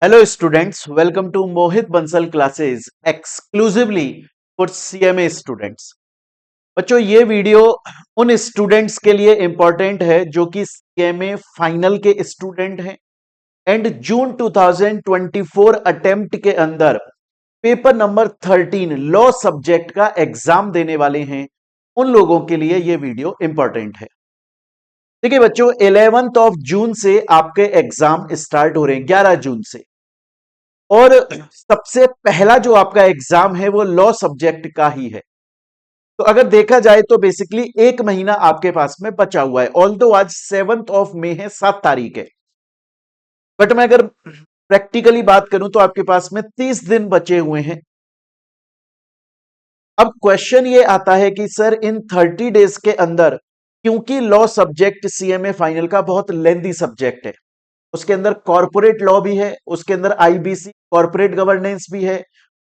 Hello students, welcome to Mohit Bansal classes exclusively for CMA students। बच्चों ये video उन students के लिए इंपॉर्टेंट है जो कि CMA फाइनल के स्टूडेंट हैं एंड जून 2024 अटेम्प्ट के अंदर पेपर नंबर 13 लॉ सब्जेक्ट का एग्जाम देने वाले हैं। उन लोगों के लिए ये वीडियो इंपॉर्टेंट है। देखिए बच्चों 11th ऑफ जून से आपके एग्जाम स्टार्ट हो रहे हैं, 11 जून से। और सबसे पहला जो आपका एग्जाम है वो लॉ सब्जेक्ट का ही है। तो अगर देखा जाए तो बेसिकली एक महीना आपके पास में बचा हुआ है। ऑल्दो आज 7th ऑफ मई है, 7 तारीख है, बट मैं अगर प्रैक्टिकली बात करूं तो आपके पास में 30 दिन बचे हुए हैं। अब क्वेश्चन ये आता है कि सर इन 30 डेज के अंदर, क्योंकि लॉ सब्जेक्ट सीएमए फाइनल का बहुत लेंदी सब्जेक्ट है, उसके अंदर कॉर्पोरेट लॉ भी है, उसके अंदर आईबीसी कॉर्पोरेट गवर्नेंस भी है,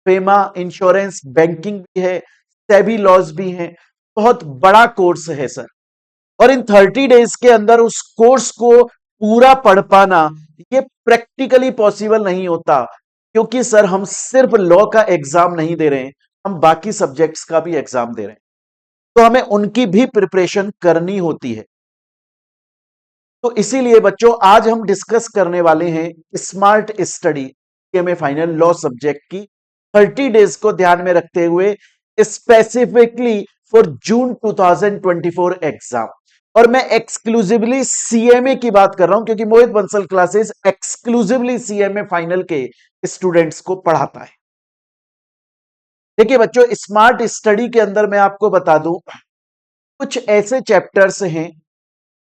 फेमा इंश्योरेंस बैंकिंग भी है, सेबी लॉज भी हैं। बहुत बड़ा कोर्स है सर, और इन 30 डेज के अंदर उस कोर्स को पूरा पढ़ पाना ये प्रैक्टिकली पॉसिबल नहीं होता, क्योंकि सर हम सिर्फ लॉ का एग्जाम नहीं दे रहे हैं, हम बाकी सब्जेक्ट्स का भी एग्जाम दे रहे हैं, तो हमें उनकी भी प्रिपरेशन करनी होती है। तो इसीलिए बच्चों आज हम डिस्कस करने वाले हैं smart study CMA final law subject की 30 डेज को ध्यान में रखते हुए स्पेसिफिकली फॉर जून 2024 एग्जाम। और मैं एक्सक्लूसिवली सीएमए की बात कर रहा हूं, क्योंकि Mohit Bansal classes exclusively CMA final के स्टूडेंट्स को पढ़ाता है। देखिए बच्चों स्मार्ट स्टडी के अंदर मैं आपको बता दूं, कुछ ऐसे चैप्टर्स हैं,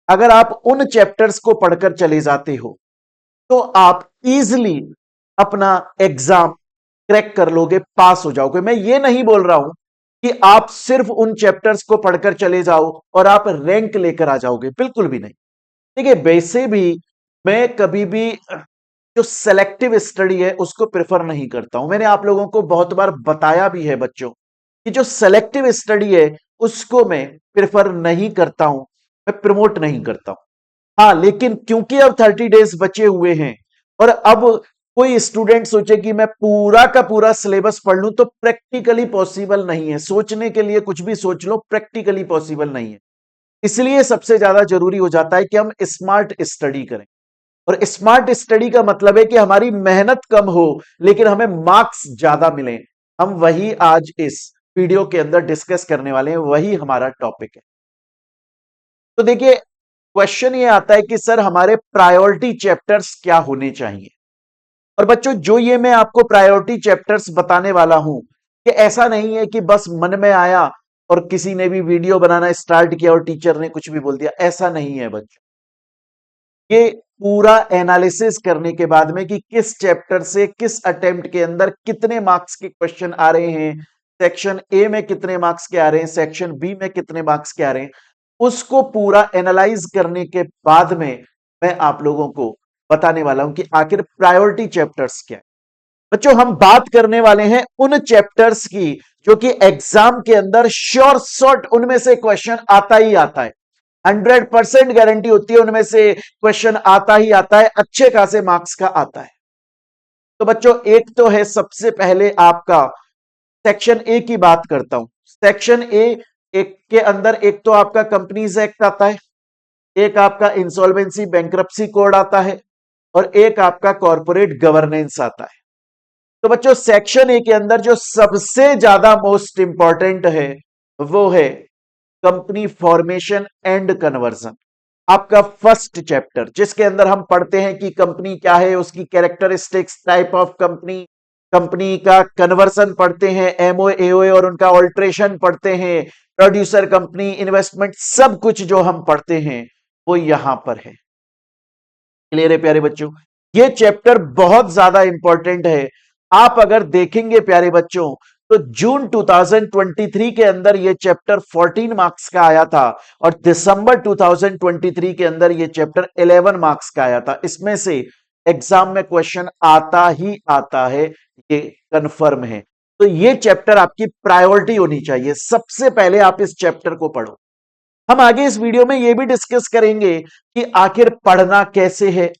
अगर आप उन चैप्टर्स को पढ़कर चले जाते हो तो आप इजीली अपना एग्जाम क्रैक कर लोगे, पास हो जाओगे। मैं ये नहीं बोल रहा हूं कि आप सिर्फ उन चैप्टर्स को पढ़कर चले जाओ और आप रैंक लेकर आ जाओगे, बिल्कुल भी नहीं। देखिए वैसे भी मैं कभी भी जो सेलेक्टिव स्टडी है उसको प्रेफर नहीं करता हूं। मैंने आप लोगों को बहुत बार बताया भी है बच्चों कि जो सेलेक्टिव स्टडी है उसको मैं प्रेफर नहीं करता हूं, मैं प्रमोट नहीं करता हूं। हाँ, लेकिन क्योंकि अब 30 डेज बचे हुए हैं और अब कोई स्टूडेंट सोचे कि मैं पूरा का पूरा सिलेबस पढ़ लूं, तो प्रैक्टिकली पॉसिबल नहीं है। सोचने के लिए कुछ भी सोच लो, प्रैक्टिकली पॉसिबल नहीं है। इसलिए सबसे ज्यादा जरूरी हो जाता है कि हम स्मार्ट स्टडी करें। और स्मार्ट स्टडी का मतलब है कि हमारी मेहनत कम हो लेकिन हमें मार्क्स ज्यादा मिले। हम वही आज इस वीडियो के अंदर डिस्कस करने वाले हैं, वही हमारा टॉपिक है। तो देखिए क्वेश्चन ये आता है कि सर हमारे प्रायोरिटी चैप्टर्स क्या होने चाहिए। और बच्चों जो ये मैं आपको प्रायोरिटी चैप्टर्स बताने वाला हूं, कि ऐसा नहीं है कि बस मन में आया और किसी ने भी वीडियो बनाना स्टार्ट किया और टीचर ने कुछ भी बोल दिया, ऐसा नहीं है बच्चों। ये पूरा एनालिसिस करने के बाद में कि किस चैप्टर से किस अटेम्प्ट के अंदर कितने मार्क्स के क्वेश्चन आ रहे हैं, सेक्शन ए में कितने मार्क्स के आ रहे हैं, सेक्शन बी में कितने मार्क्स के आ रहे हैं, उसको पूरा एनालाइज करने के बाद में मैं आप लोगों को बताने वाला हूं कि आखिर प्रायोरिटी चैप्टर्स क्या है। बच्चों हम बात करने वाले हैं उन चैप्टर्स की जो कि एग्जाम के अंदर श्योर शॉर्ट उनमें से क्वेश्चन आता ही आता है। 100% गारंटी होती है उनमें से क्वेश्चन आता ही आता है, अच्छे खासे मार्क्स का आता है। तो बच्चों एक तो है सबसे पहले आपका सेक्शन ए की बात करता हूं। सेक्शन ए एक के अंदर एक तो आपका कंपनीज एक्ट आता है, एक आपका इंसॉल्वेंसी बैंक्रप्सी कोड आता है, और एक आपका कॉर्पोरेट गवर्नेंस आता है। तो बच्चों सेक्शन ए के अंदर जो सबसे ज्यादा मोस्ट इंपॉर्टेंट है वो है कंपनी फॉर्मेशन एंड कन्वर्जन, आपका फर्स्ट चैप्टर, जिसके अंदर हम पढ़ते हैं कि कंपनी क्या है, उसकी characteristics, type of company, company का कन्वर्सन पढ़ते हैं, एमओ एओए और उनका ऑल्ट्रेशन पढ़ते हैं, प्रोड्यूसर कंपनी, इन्वेस्टमेंट, सब कुछ जो हम पढ़ते हैं वो यहां पर है। क्लियर है प्यारे बच्चों, ये चैप्टर बहुत ज्यादा इंपॉर्टेंट है। आप अगर देखेंगे प्यारे बच्चों तो जून 2023 के अंदर ये चैप्टर 14 मार्क्स का आया था और दिसंबर 2023 के अंदर ये चैप्टर 11 मार्क्स का आया था। इसमें से एग्जाम में क्वेश्चन आता ही आता है, ये कंफर्म है। तो ये चैप्टर आपकी प्रायोरिटी होनी चाहिए, सबसे पहले आप इस चैप्टर को पढ़ो। हम आगे इस वीडियो में यह भी डिस्कस करेंगे कि आखिर पढ़ना कैसे है,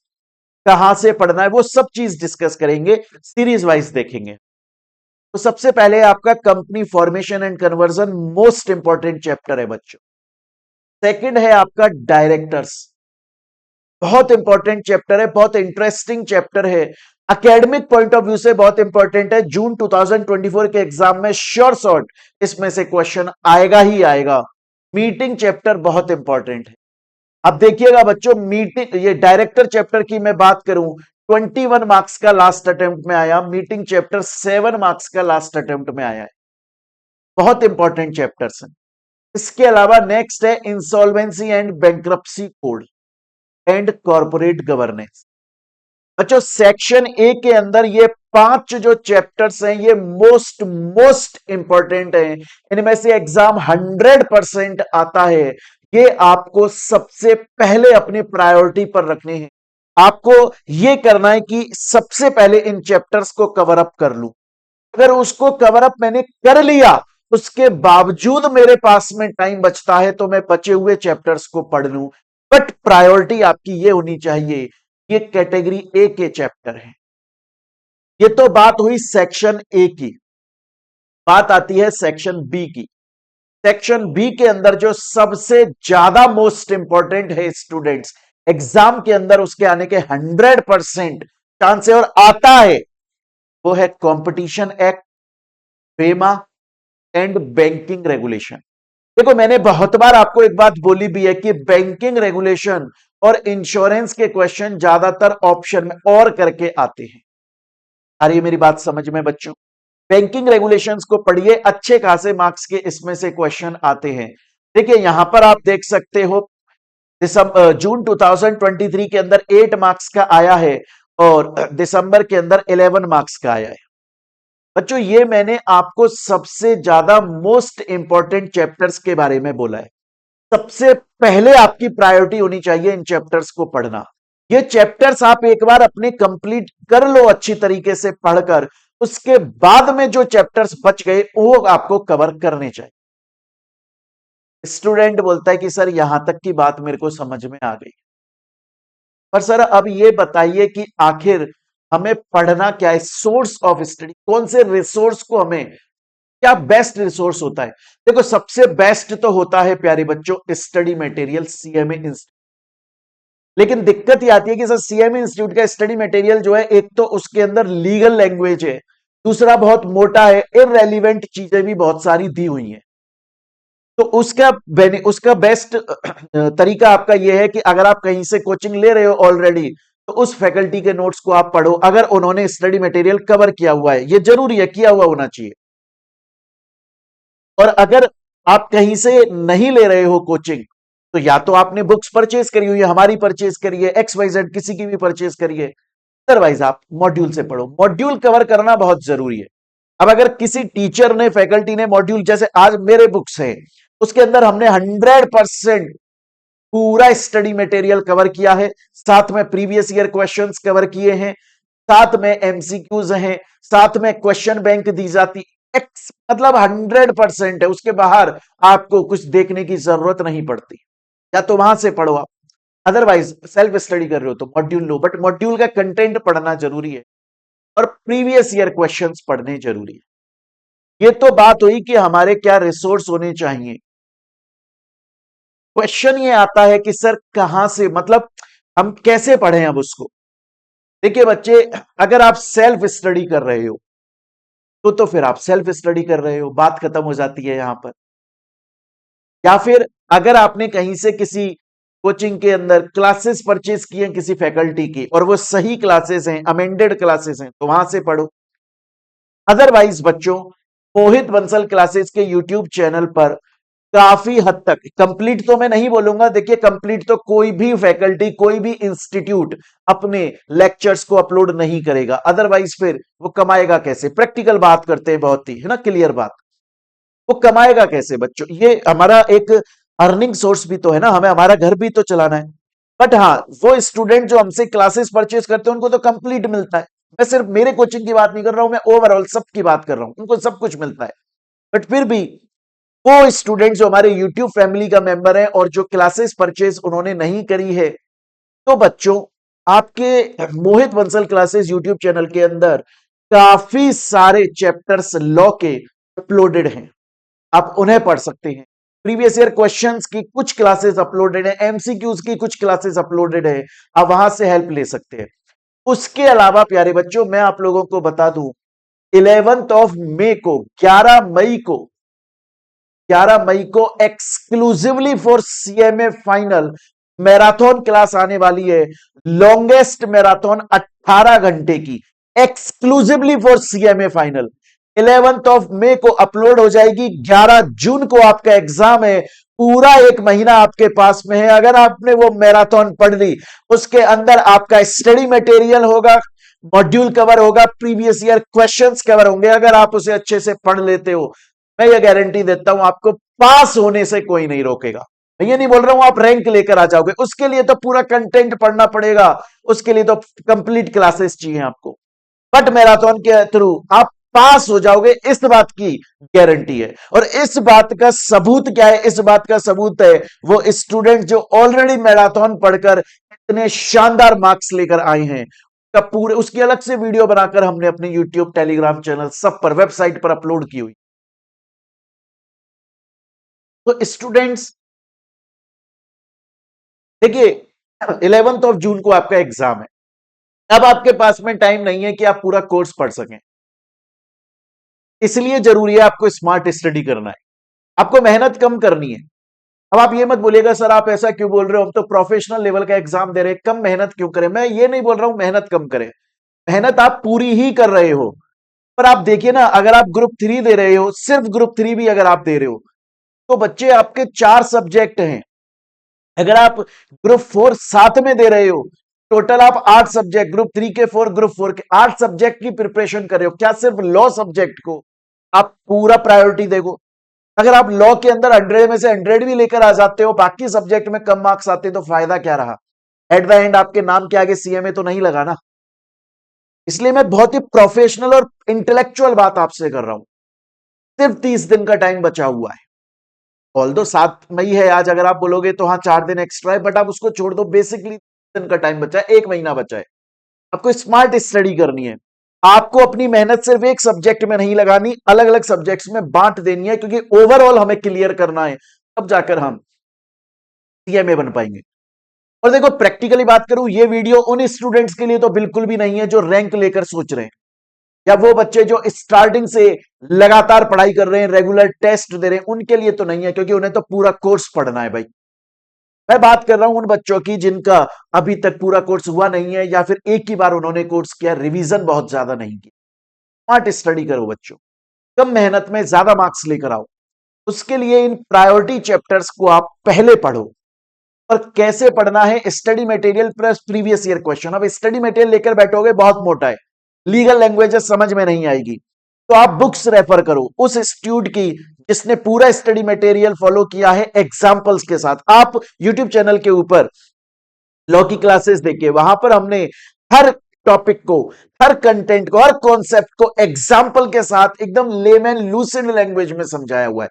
कहां से पढ़ना है, वो सब चीज डिस्कस करेंगे, सीरीज वाइज देखेंगे। तो सबसे पहले आपका company formation and conversion, most important chapter है बच्चों। सेकंड है आपका डायरेक्टर्स, बहुत इंपॉर्टेंट चैप्टर है, बहुत इंटरेस्टिंग चैप्टर है, एकेडमिक पॉइंट ऑफ व्यू से बहुत इंपॉर्टेंट है। जून 2024 के एग्जाम में श्योर शॉर्ट इसमें से क्वेश्चन आएगा ही आएगा। मीटिंग चैप्टर बहुत इंपॉर्टेंट है। अब देखिएगा बच्चों, मीटिंग, ये डायरेक्टर चैप्टर की मैं बात करूं, 21 मार्क्स का लास्ट अटेम्प्ट में आया, मीटिंग चैप्टर 7 मार्क्स का लास्ट अटेम्प्ट में आया है। बहुत इंपॉर्टेंट चैप्टर्स हैं। इसके अलावा नेक्स्ट है insolvency and bankruptcy code and corporate governance. बच्चों सेक्शन ए के अंदर ये 5 जो चैप्टर्स हैं ये मोस्ट मोस्ट इंपॉर्टेंट हैं। इनमें से एग्जाम 100% आता है। ये आपको सबसे पहले अपनी प्रायोरिटी पर रखने हैं। आपको ये करना है कि सबसे पहले इन चैप्टर्स को कवर अप कर लूं। अगर उसको कवर अप मैंने कर लिया, उसके बावजूद मेरे पास में टाइम बचता है तो मैं बचे हुए चैप्टर्स को पढ़ लूं। बट प्रायोरिटी आपकी ये होनी चाहिए, ये कैटेगरी ए के चैप्टर है। ये तो बात हुई सेक्शन ए की। बात आती है सेक्शन बी की। सेक्शन बी के अंदर जो सबसे ज्यादा मोस्ट इंपॉर्टेंट है स्टूडेंट्स, एग्जाम के अंदर उसके आने के 100% चांस है और आता है, वो है competition act, FEMA and banking regulation. देखो मैंने बहुत बार आपको एक बात बोली भी है कि बैंकिंग रेगुलेशन और इंश्योरेंस के क्वेश्चन ज्यादातर ऑप्शन में और करके आते हैं। आ रही है मेरी बात समझ में बच्चों? बैंकिंग रेगुलेशंस को पढ़िए, अच्छे खासे मार्क्स के इसमें से क्वेश्चन आते हैं। देखिए यहां पर आप देख सकते हो, जून 2023 के अंदर 8 मार्क्स का आया है और दिसंबर के अंदर 11 मार्क्स का आया है। बच्चों ये मैंने आपको सबसे ज्यादा मोस्ट इंपॉर्टेंट चैप्टर्स के बारे में बोला है। सबसे पहले आपकी प्रायोरिटी होनी चाहिए इन चैप्टर्स को पढ़ना। ये चैप्टर्स आप एक बार अपने कंप्लीट कर लो अच्छी तरीके से पढ़कर, उसके बाद में जो चैप्टर्स बच गए वो आपको कवर करने चाहिए। स्टूडेंट बोलता है कि सर यहां तक की बात मेरे को समझ में आ गई, पर सर अब ये बताइए कि आखिर हमें पढ़ना क्या है, सोर्स ऑफ स्टडी कौन से रिसोर्स को, हमें क्या बेस्ट रिसोर्स होता है। देखो सबसे बेस्ट तो होता है प्यारे बच्चों स्टडी मटेरियल सीएमए इंस्टीट्यूट। लेकिन दिक्कत ये आती है कि सर सीएमए इंस्टीट्यूट का स्टडी मटेरियल जो है, एक तो उसके अंदर लीगल लैंग्वेज है, दूसरा बहुत मोटा है, इररेलीवेंट चीजें भी बहुत सारी दी हुई हैं। तो उसका बेस्ट तरीका आपका यह है कि अगर आप कहीं से कोचिंग ले रहे हो ऑलरेडी, तो उस फैकल्टी के नोट्स को आप पढ़ो, अगर उन्होंने स्टडी मटेरियल कवर किया हुआ है, ये जरूरी है, किया हुआ होना चाहिए। और अगर आप कहीं से नहीं ले रहे हो कोचिंग, तो या तो आपने बुक्स परचेज करी हुई है, हमारी परचेज करी है, XYZ किसी की भी परचेज करिए, अदरवाइज आप मॉड्यूल से पढ़ो। मॉड्यूल कवर करना बहुत जरूरी है। अब अगर किसी टीचर ने, फैकल्टी ने मॉड्यूल, जैसे आज मेरे बुक्स है, उसके अंदर हमने 100% पूरा स्टडी मटेरियल कवर किया है, साथ में प्रीवियस ईयर क्वेश्चंस कवर किए हैं, साथ में एमसीक्यूज हैं, साथ में क्वेश्चन बैंक दी जाती, मतलब 100% है। उसके बाहर आपको कुछ देखने की जरूरत नहीं पड़ती, या तो वहां से पढ़ो आप, अदरवाइज सेल्फ स्टडी कर रहे हो तो मॉड्यूल लो, बट मॉड्यूल का कंटेंट पढ़ना जरूरी है और प्रीवियस ईयर क्वेश्चंस पढ़ने जरूरी है। ये तो बात हुई कि हमारे क्या रिसोर्स होने चाहिए। क्वेश्चन ये आता है कि सर कहां से, मतलब हम कैसे पढ़ें अब उसको। देखिए बच्चे, अगर आप सेल्फ स्टडी कर रहे हो तो फिर आप सेल्फ स्टडी कर रहे हो, बात खत्म हो जाती है यहां पर। या फिर अगर आपने कहीं से किसी कोचिंग के अंदर क्लासेस परचेज किए हैं किसी फैकल्टी की, और वो सही क्लासेस हैं, अमेंडेड क्लासेस हैं, तो वहां से पढ़ो। अदरवाइज बच्चों, मोहित बंसल क्लासेस के यूट्यूब चैनल पर काफी हद तक, कंप्लीट तो मैं नहीं बोलूंगा, देखिए कंप्लीट तो कोई भी फैकल्टी, कोई भी इंस्टीट्यूट अपने लेक्चर्स को अपलोड नहीं करेगा, अदरवाइज फिर वो कमाएगा कैसे। प्रैक्टिकल बात करते हैं, बहुत ही है ना क्लियर बात, वो कमाएगा कैसे बच्चों। ये हमारा एक अर्निंग सोर्स भी तो है ना, हमें हमारा घर भी तो चलाना है। बट हाँ, वो स्टूडेंट जो हमसे क्लासेस परचेज करते हैं उनको तो कंप्लीट मिलता है। मैं सिर्फ मेरे कोचिंग की बात नहीं कर रहा हूं, मैं ओवरऑल सबकी बात कर रहा हूं, उनको सब कुछ मिलता है। बट फिर भी वो स्टूडेंट जो हमारे यूट्यूब फैमिली का मेंबर है और जो क्लासेस परचेज उन्होंने नहीं करी है, तो बच्चों आपके मोहित बंसल क्लासेस यूट्यूब चैनल के अंदर काफी सारे चैप्टर्स लॉ के अपलोडेड हैं, आप उन्हें पढ़ सकते हैं। प्रीवियस ईयर क्वेश्चंस की कुछ क्लासेस अपलोडेड है, एमसीक्यूज की कुछ क्लासेस अपलोडेड है, आप वहां से हेल्प ले सकते हैं। उसके अलावा प्यारे बच्चों मैं आप लोगों को बता दूं, 11th ऑफ मे को 11 मई को exclusively for CMA final marathon class आने वाली है। लॉन्गेस्ट मैराथन 18 घंटे की, exclusively for CMA final. 11th of May को अपलोड हो जाएगी, 11 जून को आपका एग्जाम है। पूरा एक महीना आपके पास में है। अगर आपने वो मैराथन पढ़ ली, उसके अंदर आपका स्टडी मटेरियल होगा, मॉड्यूल कवर होगा, प्रीवियस ईयर क्वेश्चंस कवर होंगे। अगर आप उसे अच्छे से पढ़ लेते हो, मैं ये गारंटी देता हूं आपको पास होने से कोई नहीं रोकेगा। मैं ये नहीं बोल रहा हूं आप रैंक लेकर आ जाओगे, उसके लिए तो पूरा कंटेंट पढ़ना पड़ेगा, उसके लिए तो कंप्लीट क्लासेस चाहिए आपको। बट मैराथन के थ्रू आप पास हो जाओगे, इस बात की गारंटी है। और इस बात का सबूत क्या है? इस बात का सबूत है वो स्टूडेंट जो ऑलरेडी मैराथन पढ़कर इतने शानदार मार्क्स लेकर आए हैं। का पूरे उसकी अलग से वीडियो बनाकर हमने अपने यूट्यूब, टेलीग्राम चैनल सब पर, वेबसाइट पर अपलोड की हुई। तो स्टूडेंट्स देखिए, 11th ऑफ जून को आपका एग्जाम है। अब आपके पास में टाइम नहीं है कि आप पूरा कोर्स पढ़ सकें, इसलिए जरूरी है आपको स्मार्ट स्टडी करना है, आपको मेहनत कम करनी है। अब आप ये मत बोलिएगा सर आप ऐसा क्यों बोल रहे हो, हम तो प्रोफेशनल लेवल का एग्जाम दे रहे हैं, कम मेहनत क्यों करें? मैं ये नहीं बोल रहा हूं मेहनत कम करें, मेहनत आप पूरी ही कर रहे हो। पर आप देखिए ना, अगर आप ग्रुप 3 दे रहे हो, सिर्फ ग्रुप 3 भी अगर आप दे रहे हो, तो बच्चे आपके 4 सब्जेक्ट हैं। अगर आप ग्रुप 4 साथ में दे रहे हो, टोटल आप 8 सब्जेक्ट, ग्रुप 3 के 4, ग्रुप 4 के 8 सब्जेक्ट की प्रिपरेशन कर रहे हो। क्या सिर्फ लॉ सब्जेक्ट को आप पूरा प्रायोरिटी देखो? अगर आप लॉ के अंदर 100 में से 100 भी लेकर आ जाते हो, बाकी सब्जेक्ट में कम मार्क्स आते तो फायदा क्या रहा? एट द एंड आपके नाम के आगे सीएमए तो नहीं लगा ना। इसलिए मैं बहुत ही प्रोफेशनल और इंटेलेक्चुअल बात आपसे कर रहा हूं। सिर्फ 30 दिन का टाइम बचा हुआ है। ऑल दो 7 मई है आज, अगर आप बोलोगे तो हाँ 4 दिन एक्स्ट्रा है, बट आप उसको छोड़ दो। बेसिकली दिन का टाइम बचा है, एक महीना बचा है। आपको स्मार्ट स्टडी करनी है। आपको अपनी मेहनत सिर्फ एक सब्जेक्ट में नहीं लगानी, अलग अलग सब्जेक्ट्स में बांट देनी है, क्योंकि ओवरऑल हमें क्लियर करना है, तब जाकर हम सीएमए बन पाएंगे। और देखो प्रैक्टिकली बात करूं, ये वीडियो उन स्टूडेंट्स के लिए तो बिल्कुल भी नहीं है जो रैंक लेकर सोच रहे हैं, या वो बच्चे जो स्टार्टिंग से लगातार पढ़ाई कर रहे हैं, रेगुलर टेस्ट दे रहे हैं, उनके लिए तो नहीं है, क्योंकि उन्हें तो पूरा कोर्स पढ़ना है भाई। मैं बात कर रहा हूं उन बच्चों की जिनका अभी तक पूरा कोर्स हुआ नहीं है, या फिर एक ही बार उन्होंने कोर्स किया, रिवीजन बहुत ज्यादा नहीं की। स्मार्ट स्टडी करो बच्चों, कम मेहनत में ज्यादा मार्क्स लेकर आओ। उसके लिए इन प्रायोरिटी चैप्टर्स को आप पहले पढ़ो। और कैसे पढ़ना है? Study material plus previous year question. अब स्टडी मटेरियल लेकर बैठोगे बहुत मोटा है, लीगल लैंग्वेजेस समझ में नहीं आएगी, तो आप बुक्स रेफर करो उस इंस्टीट्यूट की जिसने पूरा स्टडी मटेरियल फॉलो किया है एग्जांपल्स के साथ। आप यूट्यूब चैनल के ऊपर लॉ की क्लासेस देखिए, वहां पर हमने हर टॉपिक को, हर कंटेंट को, हर कॉन्सेप्ट को एग्जाम्पल के साथ एकदम लेमैन लूसिड लैंग्वेज में समझाया हुआ है।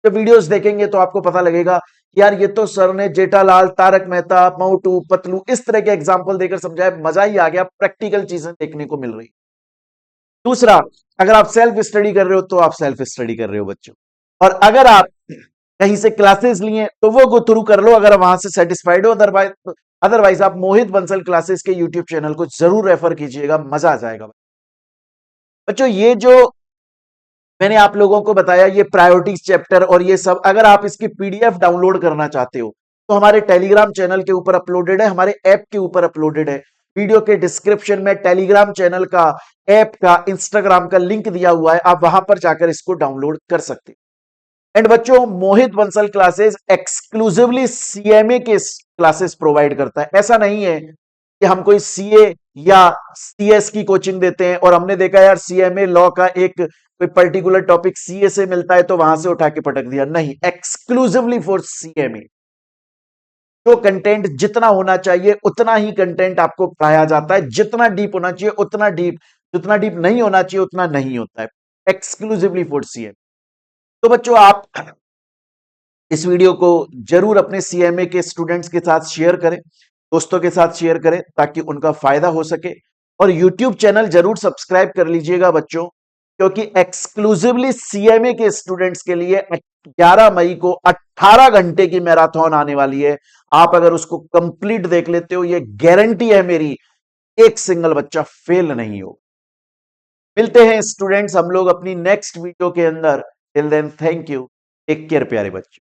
तो वीडियोस देखेंगे तो आपको पता लगेगा यार ये तो सर ने जेठालाल, तारक मेहता, मोटू पतलू इस तरह के एग्जाम्पल देकर समझाया, मजा ही आ गया, प्रैक्टिकल चीजें देखने को मिल रही। दूसरा, अगर आप सेल्फ स्टडी कर रहे हो तो आप सेल्फ स्टडी कर रहे हो बच्चों। और अगर आप कहीं से क्लासेस लिए तो वो गो थ्रू कर लो, अगर वहां से सेटिस्फाइड हो। अदरवाइज अदरवाइज आप मोहित बंसल क्लासेस के यूट्यूब चैनल को जरूर रेफर कीजिएगा, मजा आ जाएगा बच्चों। ये जो मैंने आप लोगों को बताया, ये प्रायोरिटीज चैप्टर और ये सब, अगर आप इसकी पीडीएफ डाउनलोड करना चाहते हो तो हमारे टेलीग्राम चैनल के ऊपर अपलोडेड है, हमारे ऐप के ऊपर अपलोडेड है। वीडियो के डिस्क्रिप्शन में टेलीग्राम चैनल का, ऐप का, इंस्टाग्राम का लिंक दिया हुआ है, आप वहां पर जाकर इसको डाउनलोड कर सकते हैं। एंड बच्चों, मोहित बंसल क्लासेस एक्सक्लूसिवली सीएमए के क्लासेस प्रोवाइड करता है। ऐसा नहीं है कि हम कोई सीए या सीएस की कोचिंग देते हैं और हमने देखा यार सीएमए लॉ का एक कोई पर्टिकुलर टॉपिक सीए से मिलता है तो वहां से उठा के पटक दिया। नहीं, एक्सक्लूसिवली फॉर सीएमए। जो कंटेंट जितना होना चाहिए उतना ही कंटेंट आपको पढ़ाया जाता है, जितना डीप होना चाहिए उतना डीप, जितना डीप नहीं होना चाहिए उतना नहीं होता है, एक्सक्लूसिवली फॉर सीएमए। तो बच्चों, आप इस वीडियो को जरूर अपने सीएमए के स्टूडेंट्स के साथ शेयर करें। दोस्तों के साथ शेयर करें ताकि उनका फायदा हो सके। और यूट्यूब चैनल जरूर सब्सक्राइब कर लीजिएगा बच्चों, क्योंकि एक्सक्लूसिवली सीएमए के स्टूडेंट्स के लिए 11 मई को 18 घंटे की मैराथन आने वाली है। आप अगर उसको कंप्लीट देख लेते हो, ये गारंटी है मेरी, एक सिंगल बच्चा फेल नहीं हो। मिलते हैं स्टूडेंट्स हम लोग अपनी नेक्स्ट वीडियो के अंदर। Till then thank you, take care प्यारे बच्चे।